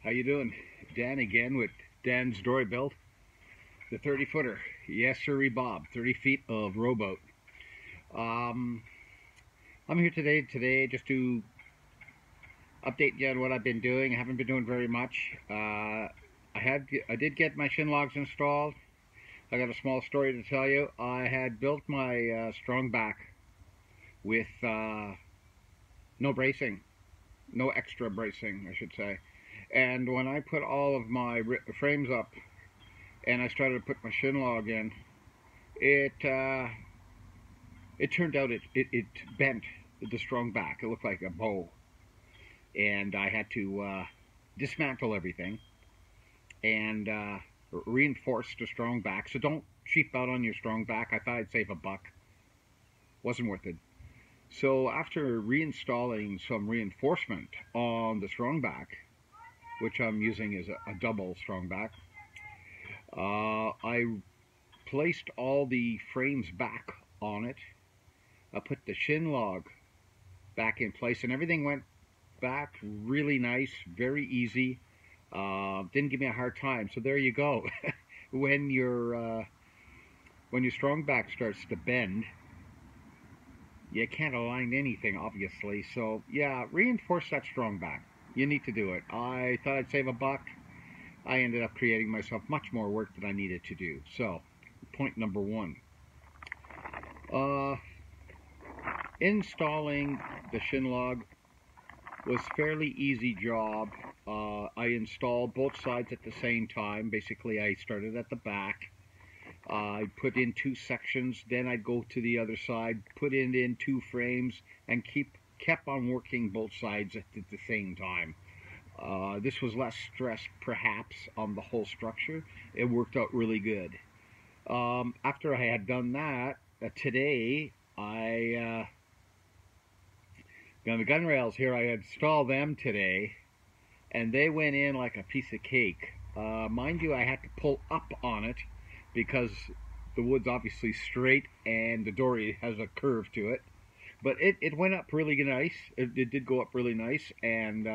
How you doing? Dan again with Dan's Dory Build, the 30-footer. Yes, sirree, Bob. 30 feet of rowboat. Um, I'm here today just to update you on what I've been doing. I haven't been doing very much. I did get my shin logs installed. I got a small story to tell you. I had built my strong back with no bracing, no extra bracing, I should say. And when I put all of my frames up and I started to put my shin log in, it turned out it bent the strong back. It looked like a bow, and I had to dismantle everything and reinforce the strong back. So don't cheap out on your strong back. I thought I'd save a buck. Wasn't worth it. So after reinstalling some reinforcement on the strong back, which I'm using as a double strong back, I placed all the frames back on it. I put the shin log back in place, and everything went back really nice, very easy. Didn't give me a hard time. So there you go. when your strong back starts to bend, you can't align anything, obviously. So yeah, reinforce that strong back. You need to do it. I thought I'd save a buck. I ended up creating myself much more work than I needed to do. So, point number one. Installing the shin log was a fairly easy job. I installed both sides at the same time. Basically, I started at the back. I put in 2 sections, then I'd go to the other side, put in 2 frames, and kept on working both sides at the same time. This was less stress, perhaps, on the whole structure. It worked out really good. After I had done that, today, the gun rails here, I installed them today, and they went in like a piece of cake. Mind you, I had to pull up on it because the wood's obviously straight and the dory has a curve to it. But it went up really nice. It did go up really nice, and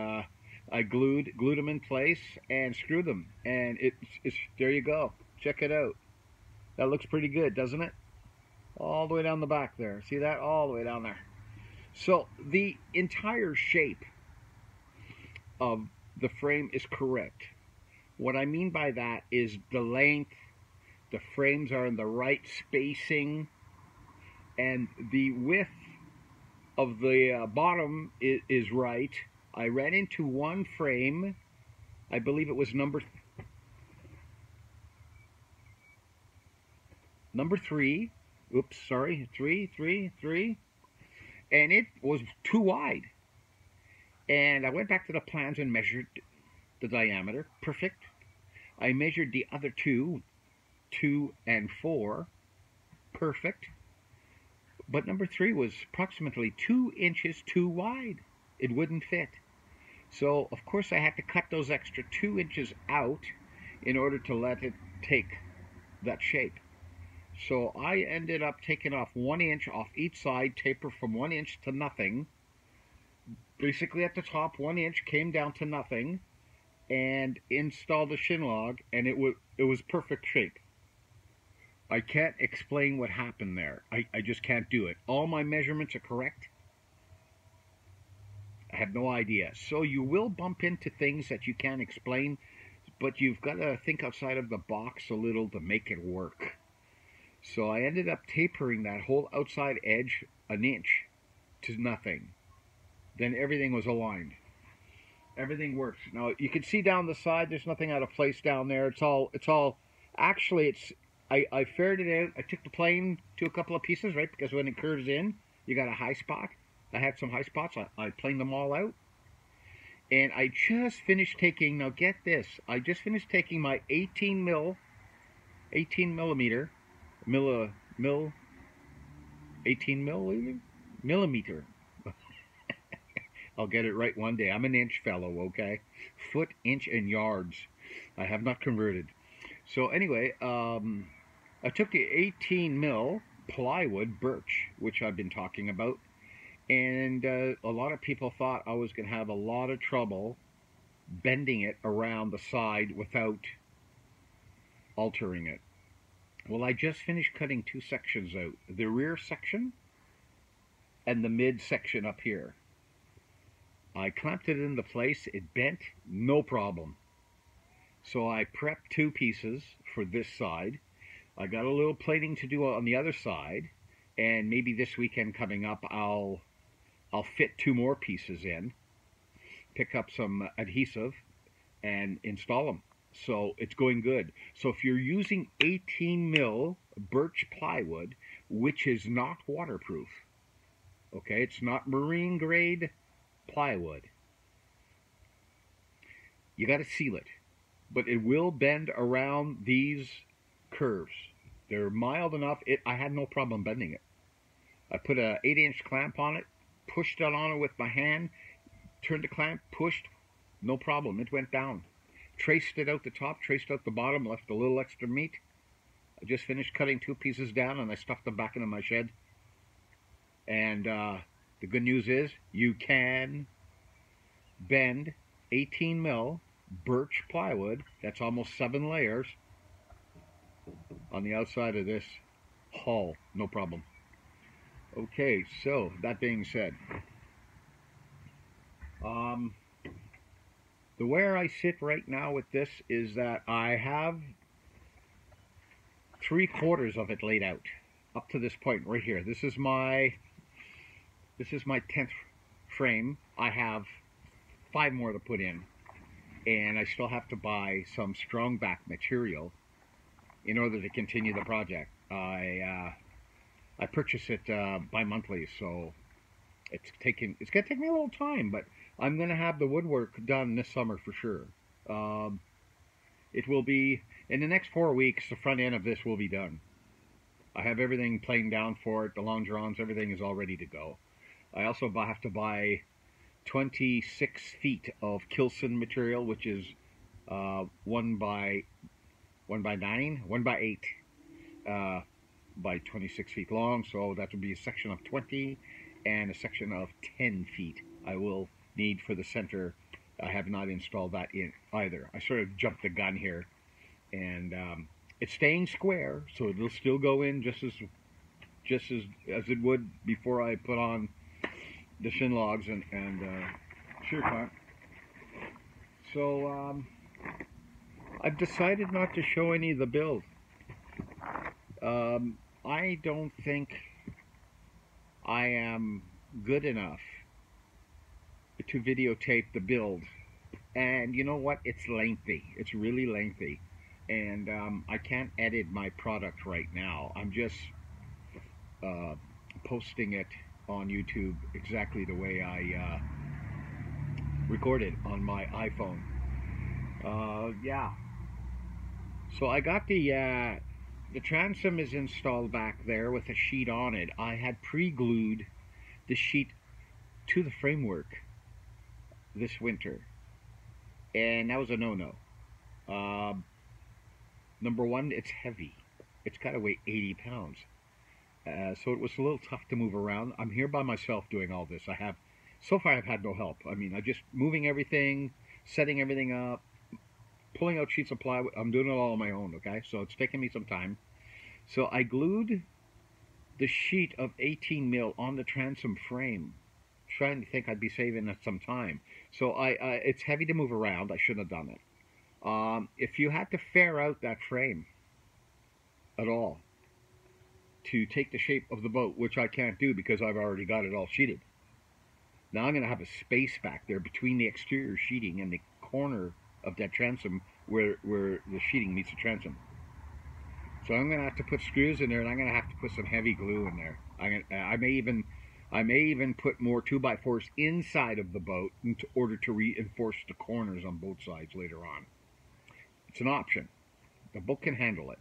I glued them in place and screwed them. And it's there you go. Check it out. That looks pretty good, doesn't it? All the way down the back there. See that? All the way down there. So the entire shape of the frame is correct. What I mean by that is the length, the frames are in the right spacing, and the width of the bottom is right. I ran into one frame, I believe it was number 3. Oops, sorry, 3, and it was too wide. And I went back to the plans and measured the diameter. Perfect. I measured the other 2 and 4. Perfect. But number 3 was approximately 2 inches too wide. It wouldn't fit. So, of course, I had to cut those extra 2 inches out in order to let it take that shape. So I ended up taking off 1 inch off each side, taper from 1 inch to nothing. Basically at the top, 1 inch came down to nothing, and installed the shin log, and it was perfect shape. I can't explain what happened there. I just can't do it. All my measurements are correct. I have no idea. So you will bump into things that you can't explain, but you've got to think outside of the box a little to make it work. So I ended up tapering that whole outside edge 1 inch to nothing. Then everything was aligned. Everything works. Now you can see down the side, there's nothing out of place down there. It's all actually, I ferreted it out. I took the plane to a couple of pieces, right? Because when it curves in, you got a high spot. I had some high spots. I planed them all out. And I just finished taking, now get this, I just finished taking my 18 millimeter, I'll get it right one day. I'm an inch fellow, okay? Foot, inch, and yards. I have not converted. So anyway, I took the 18 mil plywood birch, which I've been talking about, and a lot of people thought I was going to have a lot of trouble bending it around the side without altering it. Well, I just finished cutting two sections out. The rear section and the mid section up here. I clamped it into place. It bent, no problem. So I prepped two pieces for this side. I got a little plating to do on the other side, and maybe this weekend coming up I'll fit two more pieces in, pick up some adhesive, and install them. So it's going good. So if you're using 18 mil birch plywood, which is not waterproof, okay, it's not marine grade plywood, you got to seal it, but it will bend around these curves. They're mild enough. I had no problem bending it. I put a 8-inch clamp on it, pushed it on it with my hand, turned the clamp, pushed, no problem. It went down. Traced it out the top, traced out the bottom, left a little extra meat. I just finished cutting two pieces down, and I stuffed them back into my shed. And the good news is you can bend 18 mil birch plywood, that's almost 7 layers, on the outside of this hull, no problem. Okay, so that being said, the where I sit right now with this is that I have 3/4 of it laid out up to this point right here. This is my 10th frame. I have 5 more to put in, and I still have to buy some strong back material in order to continue the project. I purchase it bi-monthly, so it's gonna take me a little time, but I'm gonna have the woodwork done this summer for sure. It will be in the next 4 weeks. The front end of this will be done. I have everything planed down for it. The longerons, everything is all ready to go. I also have to buy 26 feet of Kilson material, which is 1 by 9, 1 by 8, by 26 feet long. So that would be a section of 20 and a section of 10 feet I will need for the center. I have not installed that in either. I sort of jumped the gun here, and it's staying square, so it'll still go in just as it would before I put on the shin logs and shear cut. So I've decided not to show any of the build. I don't think I am good enough to videotape the build, and you know what, it's lengthy. It's really lengthy, and I can't edit my product right now. I'm just posting it on YouTube exactly the way I recorded on my iPhone. Yeah, so I got the transom is installed back there with a sheet on it. I had pre-glued the sheet to the framework this winter, and that was a no-no. Number one, it's heavy. It's got to weigh 80 pounds. So it was a little tough to move around. I'm here by myself doing all this. So far I've had no help. I mean, I'm just moving everything, setting everything up, pulling out sheets of plywood. I'm doing it all on my own, okay? So it's taking me some time. So I glued the sheet of 18 mil on the transom frame, trying to think I'd be saving some time. So it's heavy to move around. I shouldn't have done it. If you had to fair out that frame at all to take the shape of the boat, which I can't do because I've already got it all sheeted. Now I'm going to have a space back there between the exterior sheeting and the corner of that transom where the sheeting meets the transom. So I'm going to have to put screws in there, and I'm going to have to put some heavy glue in there. I may even put more 2x4s inside of the boat in order to reinforce the corners on both sides later on. It's an option. The boat can handle it.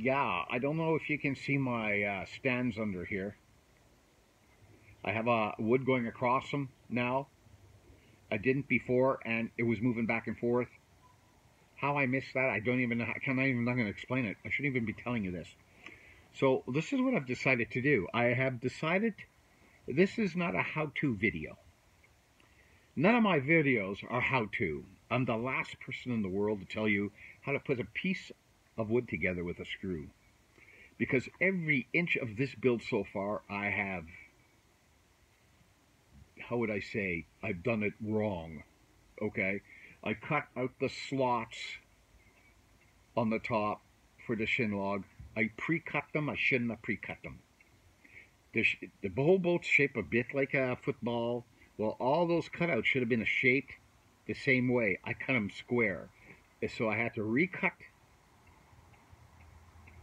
Yeah, I don't know if you can see my stands under here. I have wood going across them now. I didn't before, and it was moving back and forth. How I missed that, I don't even know. I'm not going to explain it. I shouldn't even be telling you this. So this is what I've decided to do. I have decided This is not a how-to video. None of my videos are how-to. I'm the last person in the world to tell you how to put a piece of wood together with a screw. Because every inch of this build so far, I have, how would I say, I've done it wrong. Okay? I cut out the slots on the top for the shin log. I pre-cut them. I shouldn't have pre-cut them. The whole boat's shaped a bit like a football. Well, all those cutouts should have been shaped the same way. I cut them square. So I had to recut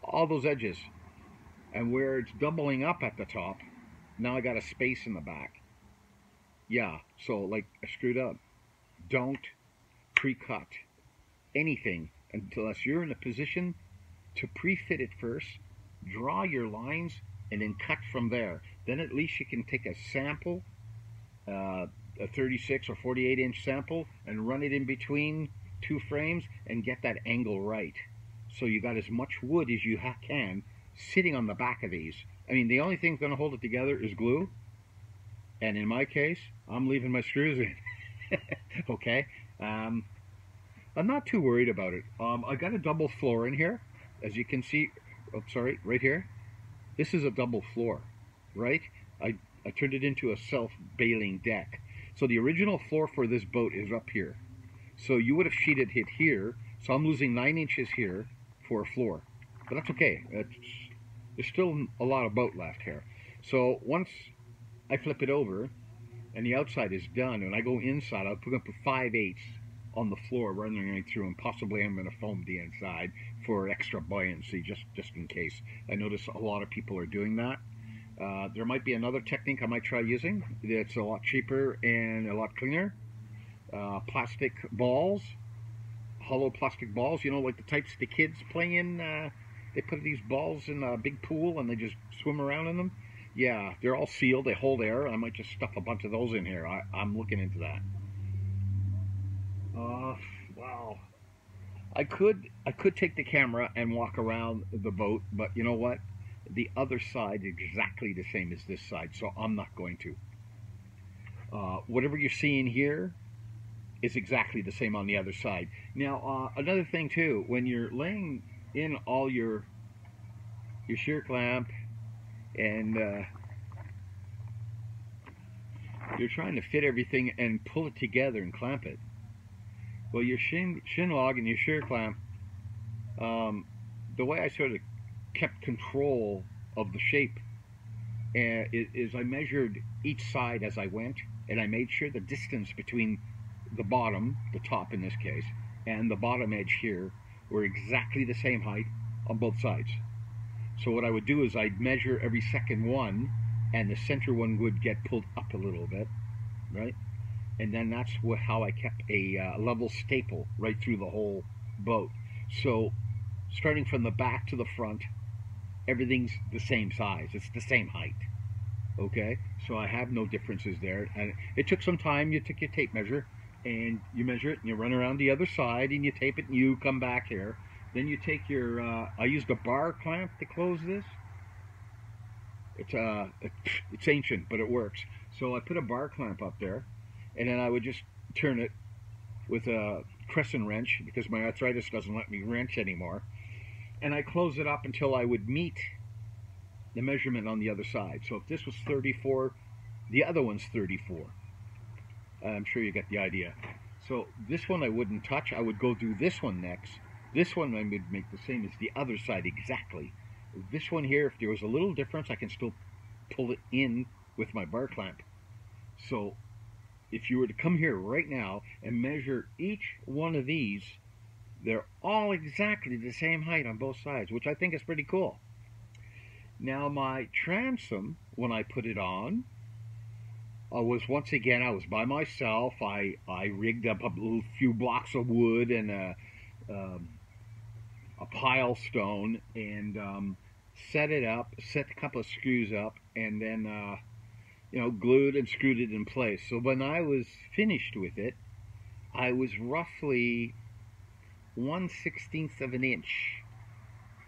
all those edges. And where it's doubling up at the top, now I got a space in the back. Yeah, so like I screwed up. Don't pre-cut anything unless you're in a position to pre-fit it first. Draw your lines and then cut from there. Then at least you can take a sample, a 36 or 48 inch sample, and run it in between two frames and get that angle right. So you got as much wood as you can sitting on the back of these. I mean, the only thing going to hold it together is glue. And in my case, I'm leaving my screws in. Okay? I'm not too worried about it. I got a double floor in here. As you can see, oh, sorry, right here. This is a double floor, right? I turned it into a self-bailing deck. So the original floor for this boat is up here. So you would have sheeted it here. So I'm losing 9 inches here for a floor. But that's okay. There's still a lot of boat left here. So once I flip it over and the outside is done, and I go inside, I'll put up a 5/8 on the floor running through, and possibly I'm going to foam the inside for extra buoyancy, just in case. I notice a lot of people are doing that. There might be another technique I might try using. It's a lot cheaper and a lot cleaner. Plastic balls, hollow plastic balls, you know, like the types the kids play in. They put these balls in a big pool and they just swim around in them. Yeah, they're all sealed. They hold air. I might just stuff a bunch of those in here. I'm looking into that. Wow. I could take the camera and walk around the boat, but you know what? The other side is exactly the same as this side, so I'm not going to. Whatever you're seeing here is exactly the same on the other side. Now, another thing too, when you're laying in all your shear clamp and you're trying to fit everything and pull it together and clamp it. Well, your shin log and your shear clamp, the way I sort of kept control of the shape is I measured each side as I went, and I made sure the distance between the bottom, the top in this case, and the bottom edge here were exactly the same height on both sides. So what I would do is I'd measure every second one, and the center one would get pulled up a little bit, right? And then that's how I kept a level staple right through the whole boat. So starting from the back to the front, everything's the same size. It's the same height. Okay? So I have no differences there. And it took some time. You took your tape measure, and you measure it, and you run around the other side, and you tape it, and you come back here. Then you take your, I used a bar clamp to close this. It's ancient, but it works. So I put a bar clamp up there, and then I would just turn it with a crescent wrench, because my arthritis doesn't let me wrench anymore. And I close it up until I would meet the measurement on the other side. So if this was 34, the other one's 34. I'm sure you get the idea. So this one I wouldn't touch. I would go do this one next. This one I would make the same as the other side exactly. This one here, if there was a little difference, I can still pull it in with my bar clamp. So if you were to come here right now and measure each one of these, they're all exactly the same height on both sides, which I think is pretty cool. Now my transom, when I put it on, I was by myself. I rigged up a few blocks of wood and a pile stone, and set it up, set a couple of screws up, and then glued and screwed it in place. So when I was finished with it, I was roughly 1/16 of an inch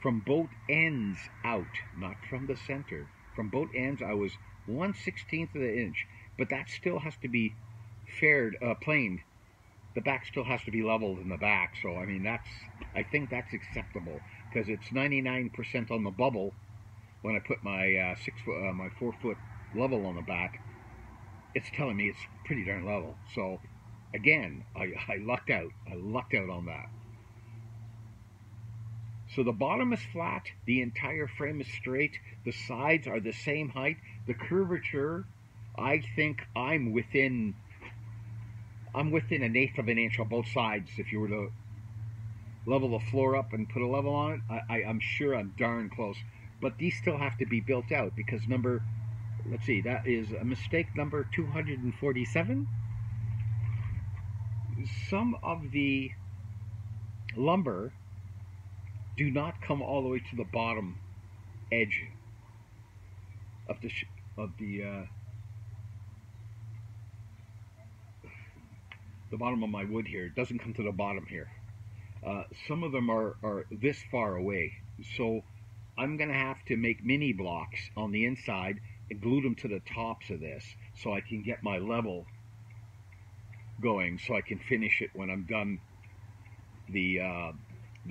from both ends out, not from the center. From both ends, I was 1/16 of the inch, but that still has to be planed. The back still has to be leveled in the back. So I mean, I think that's acceptable because it's 99% on the bubble when I put my 6 foot, my 4 foot level on the back. It's telling me it's pretty darn level. So again, I lucked out. I lucked out on that. So the bottom is flat, the entire frame is straight, the sides are the same height, the curvature, I think I'm within 1/8 of an inch on both sides. If you were to level the floor up and put a level on it, I'm sure I'm darn close. But these still have to be built out because let's see, that is a mistake number 247. Some of the lumber do not come all the way to the bottom edge of the bottom of my wood here. It doesn't come to the bottom here. Some of them are this far away, so I'm gonna have to make mini blocks on the inside and glue them to the tops of this so I can get my level going, so I can finish it when I'm done. The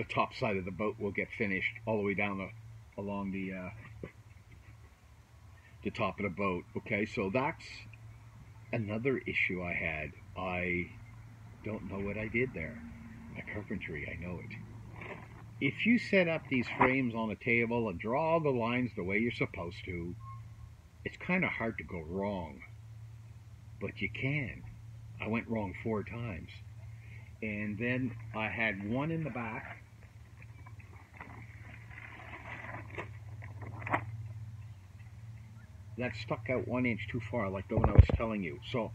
top side of the boat will get finished all the way down along the top of the boat. Okay, so that's another issue I had. I don't know what I did there. My carpentry, I know it. If you set up these frames on a table and draw all the lines the way you're supposed to, it's kind of hard to go wrong. But you can. I went wrong 4 times. And then I had one in the back. That stuck out 1 inch too far, like the one I was telling you. So,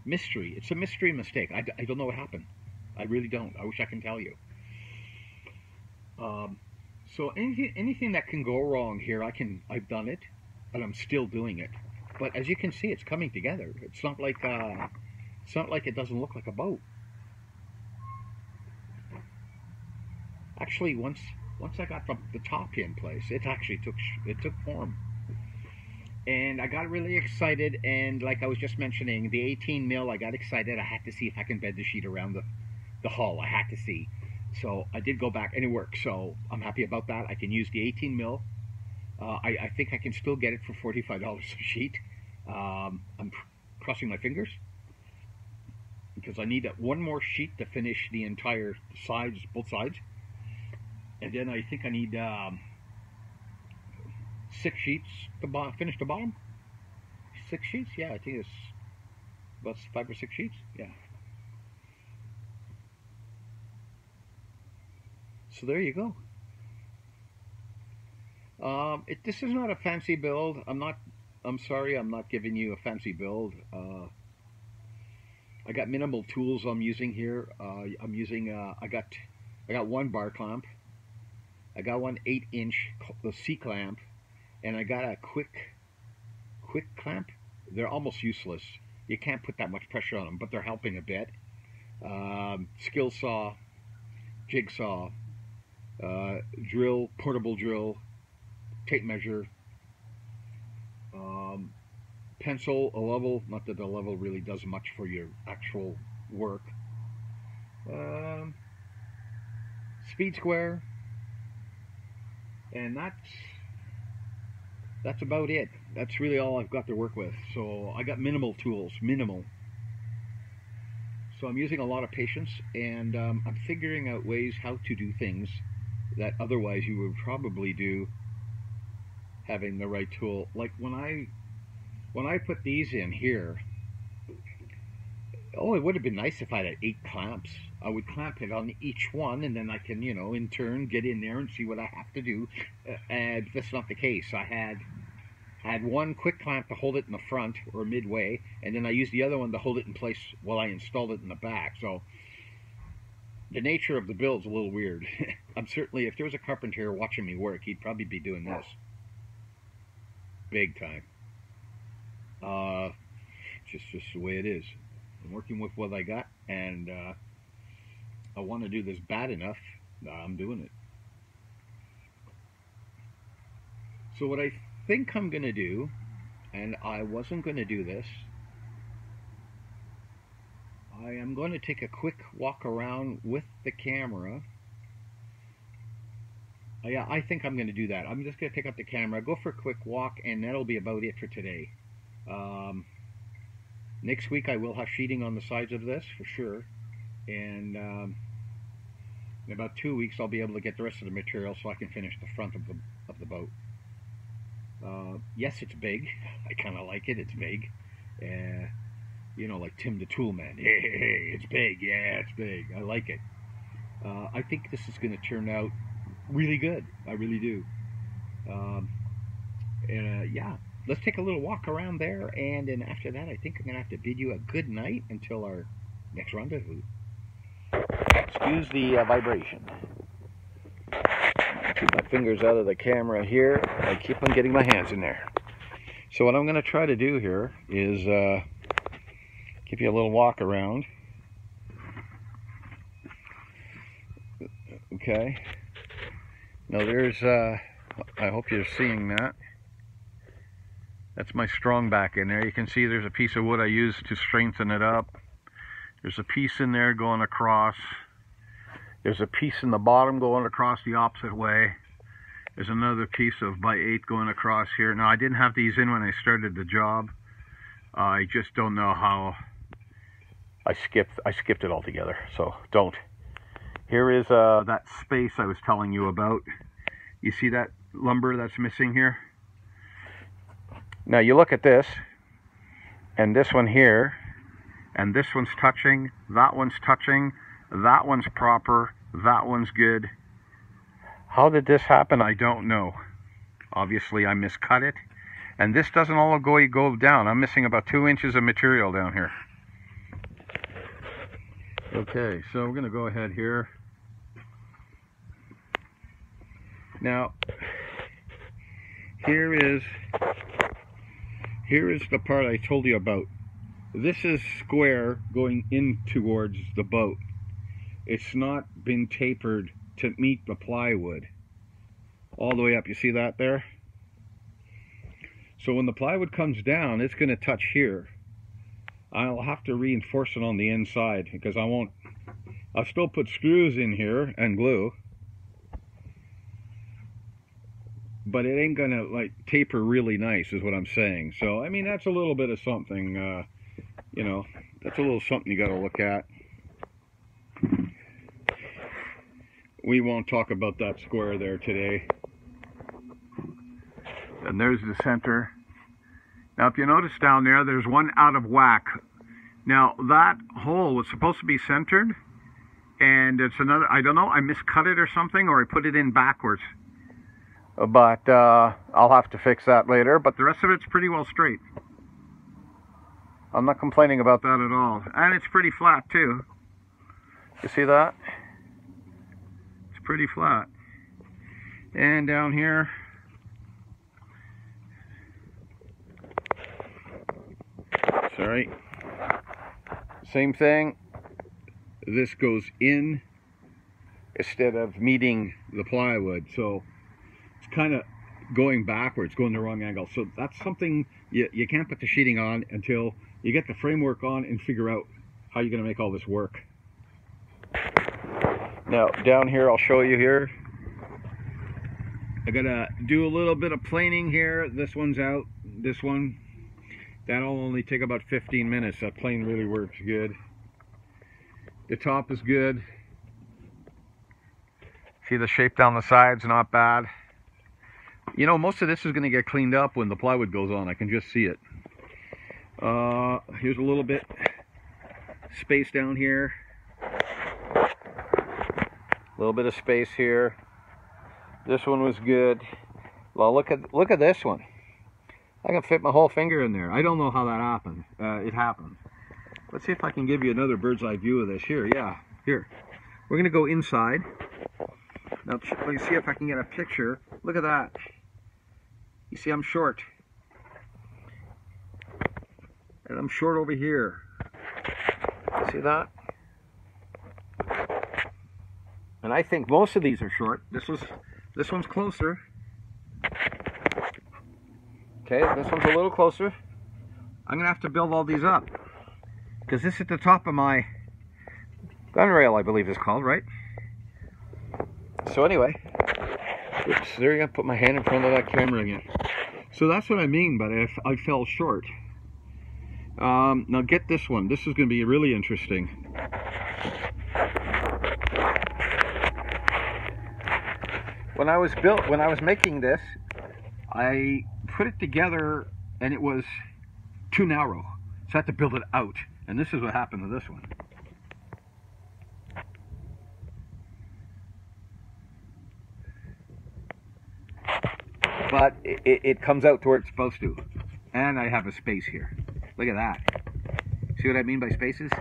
mystery. It's a mystery mistake. I don't know what happened. I really don't. I wish I can tell you. So anything that can go wrong here, I've done it, but I'm still doing it. But as you can see, it's coming together. It's not like it doesn't look like a boat. Actually, once I got the top in place, it actually took form. And I got really excited, and like I was just mentioning, the 18 mil, I got excited. I had to see if I can bend the sheet around the hull. I had to see. So I did go back, and it worked. So I'm happy about that. I can use the 18 mil. I think I can still get it for $45 a sheet. I'm crossing my fingers because I need one more sheet to finish the entire sides, both sides. And then I think I need 6 sheets to finish the bottom. 6 sheets? Yeah, I think it's about 5 or 6 sheets. Yeah. So there you go. This is not a fancy build. I'm sorry, I'm not giving you a fancy build. I got minimal tools I'm using here. I'm using I got one bar clamp. I got one 8-inch C clamp, and I got a quick clamp. They're almost useless. You can't put that much pressure on them, but they're helping a bit. Skill saw, jigsaw, drill, portable drill, tape measure, pencil, a level. Not that the level really does much for your actual work. Speed square, and that's about it. That's really all I've got to work with. So I got minimal tools, minimal. So I'm using a lot of patience, and I'm figuring out ways how to do things that otherwise you would probably do having the right tool. Like when I put these in here, oh, it would have been nice if I had 8 clamps. I would clamp it on each one, and then I can, in turn get in there and see what I have to do. And that's not the case. I had one quick clamp to hold it in the front or midway, and then I used the other one to hold it in place while I installed it in the back. So the nature of the build's a little weird. I'm certainly, if there was a carpenter watching me work, he'd probably be doing this. Big time. Just the way it is. I'm working with what I got, and I want to do this bad enough that I'm doing it. So what I think I'm going to do and I wasn't going to do this. I am going to take a quick walk around with the camera. Yeah, I think I'm going to do that. I'm just going to pick up the camera, go for a quick walk, and that'll be about it for today. Next week I will have sheeting on the sides of this for sure, and in about 2 weeks I'll be able to get the rest of the material so I can finish the front of the boat. Yes, it's big. I kind of like it. It's big. You know, like Tim the Toolman. Hey, it's big. Yeah, it's big. I like it. I think this is going to turn out really good. I really do. Yeah, let's take a little walk around there, and then after that I think I'm going to have to bid you a good night until our next rendezvous. Excuse the vibration. Keep my fingers out of the camera here. I keep on getting my hands in there. So what I'm going to try to do here is give you a little walk around. Okay. Now there's, I hope you're seeing that. That's my strong back in there. You can see there's a piece of wood I used to strengthen it up. There's a piece in there going across. There's a piece in the bottom going across the opposite way. There's another piece of ×8 going across here. Now I didn't have these in when I started the job. I just don't know how. I skipped it altogether, so don't. Here is that space I was telling you about. You see that lumber that's missing here? Now you look at this, and this one here, and this one's touching, that one's touching, that one's proper, that one's good. How did this happen? I don't know. Obviously I miscut it, and this doesn't all go down. I'm missing about 2 inches of material down here. Okay, so we're going to go ahead here. Now, here is the part I told you about. This is square going in towards the boat. It's not been tapered to meet the plywood all the way up. You see that there? So when the plywood comes down, it's going to touch here. I'll have to reinforce it on the inside because I'll still put screws in here and glue, but it ain't gonna like taper really nice is what I'm saying. So I mean, that's a little bit of something, you know, that's a little something you got to look at. We won't talk about that square there today. And there's the center. Now if you notice down there, there's one out of whack. Now that hole was supposed to be centered, and it's another, I don't know, I miscut it or something, or I put it in backwards. But I'll have to fix that later, but the rest of it's pretty well straight. I'm not complaining about that at all. And it's pretty flat too. You see that? It's pretty flat. And down here, sorry, same thing. This goes in instead of meeting the plywood, so it's kind of going backwards, going the wrong angle. So that's something you can't put the sheeting on until you get the framework on and figure out how you're going to make all this work. Now down here, I'll show you here. I gotta do a little bit of planing here. This one's out. This one, that'll only take about 15 minutes. That plane really works good. The top is good. See the shape down the sides, not bad. You know, most of this is going to get cleaned up when the plywood goes on. I can just see it. Here's a little bit space down here. A little bit of space here. This one was good. Well, look at this one. I can fit my whole finger in there. I don't know how that happened. It happened. Let's see if I can give you another bird's eye view of this. Here, yeah, here. We're going to go inside. Now, let me see if I can get a picture. Look at that. You see, I'm short. And I'm short over here. See that? And I think most of these are short. This one's closer. Okay, this one's a little closer. I'm going to have to build all these up, because this is the top of my gun rail, I believe it's called, right? So anyway, oops, there you go, put my hand in front of that camera again. So that's what I mean, but I fell short. Now get this one. This is going to be really interesting. When I was making this, I put it together and it was too narrow, so I had to build it out. And this is what happened to this one. But it comes out to where it's supposed to. And I have a space here. Look at that. See what I mean by spaces?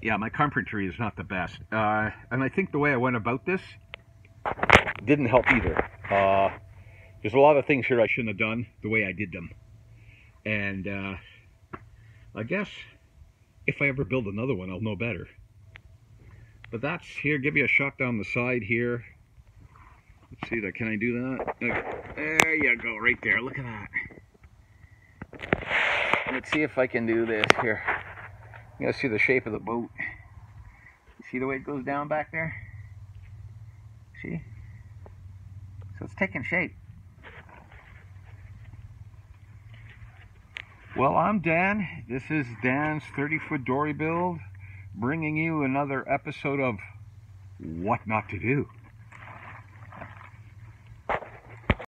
Yeah, my carpentry is not the best. And I think the way I went about this didn't help either. There's a lot of things here I shouldn't have done the way I did them. And I guess if I ever build another one, I'll know better. But that's here. Give you a shot down the side here. Let's see, can I do that? There you go, right there. Look at that. Let's see if I can do this here. You gotta see the shape of the boat. You see the way it goes down back there? See? So it's taking shape. Well, I'm Dan. This is Dan's 30-foot dory build, bringing you another episode of What Not to Do.